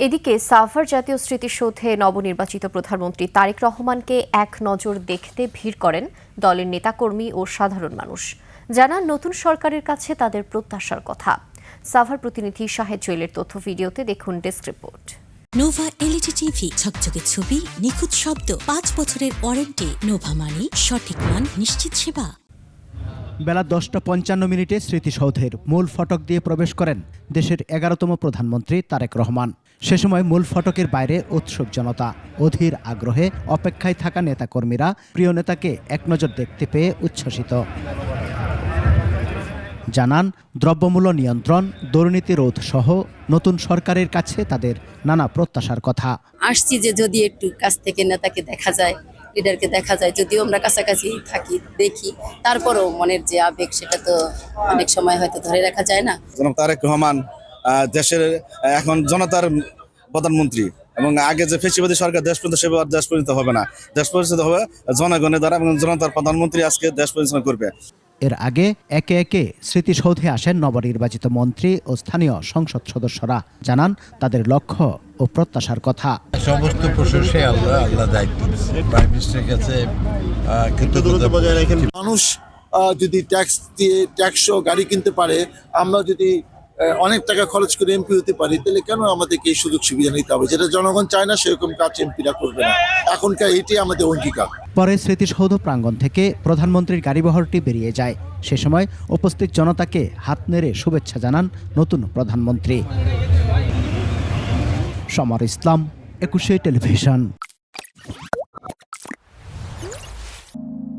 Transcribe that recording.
এদিকে সাভার জাতীয় স্মৃতিসৌধে নবনির্বাচিত প্রধানমন্ত্রী তারেক রহমানকে এক নজর দেখতে ভিড় করেন দলের নেতাকর্মী ও সাধারণ মানুষ। জানান নতুন সরকারের কাছে তাদের প্রত্যাশার কথা। সাভার প্রতিনিধি শাহেদ জুয়েলের তথ্য ভিডিওতে দেখুন desk report. Nova LED TV, ঝকঝকে ছবি, নিখুঁত শব্দ, 5 বছরের ওয়ারেন্টি। নোভা মানে সঠিক মান, নিশ্চিত সেবা। বেলা 10:55 স্মৃতিসৌধের মূল ফটক দিয়ে প্রবেশ করেন দেশের 11তম প্রধানমন্ত্রী তারেক রহমান। সে সময় মূল ফটকের বাইরে উৎসুক জনতা, অধীর আগ্রহে অপেক্ষায় থাকা নেতাকর্মীরা প্রিয় নেতাকে এক নজর দেখতে পেয়ে উচ্ছ্বসিত। জানান দ্রব্যমূল্য নিয়ন্ত্রণ, দুর্নীতি রোধ সহ নতুন সরকারের কাছে তাদের নানা প্রত্যাশার কথা। আসছি যে যদি একটু কাছ থেকে নেতাকে দেখা যায়, লিডারকে দেখা যায়, যদিও আমরা কাছাকাছি থাকি দেখি, তারপরও মনের যে আবেগ সেটা তো অনেক সময় হয়তো ধরে রাখা যায় না। জনাব তারেক রহমান দেশের এখন জনতার প্রধানমন্ত্রী এবং আগে যে ফেসিবাদী সরকার দেশ পরিচালিত সেবা দেশ পরিচালিত হবে না, দেশ পরিচালিত হবে জনগণের দ্বারা এবং জনতার প্রধানমন্ত্রী আজকে দেশ পরিচালনা করবে। এর আগে একে একে স্মৃতিসৌধে আসেন নবনির্বাচিত মন্ত্রী ও স্থানীয় সংসদ সদস্যরা। জানান তাদের লক্ষ্য ও প্রত্যাশার কথা। সমস্ত প্রশংসাই আল্লাহ দায়িত্ব দিয়েছে। প্রাইম মিনিস্টারের কাছে কৃতজ্ঞতা বজায় রাখেন। মানুষ যদি ট্যাক্স দিয়ে ট্যাক্সও গাড়ি কিনতে পারে, আমরা যদি অনেক টাকা খরচ করে এমপি হতে পারি, তাহলে কেন আমাদেরকে এই সুযোগ সুবিধা নিতে হবে? যেটা জনগণ চায় না সেরকম কাজ এমপিরা করবে না। এখনকার এটাই আমাদের অঙ্গীকার। পরে স্মৃতিসৌধ প্রাঙ্গণ থেকে প্রধানমন্ত্রীর গাড়িবহরটি বেরিয়ে যায়। সে সময় উপস্থিত জনতাকে হাত নেড়ে শুভেচ্ছা জানান নতুন প্রধানমন্ত্রী। সমর ইসলাম, 21 টেলিভিশন।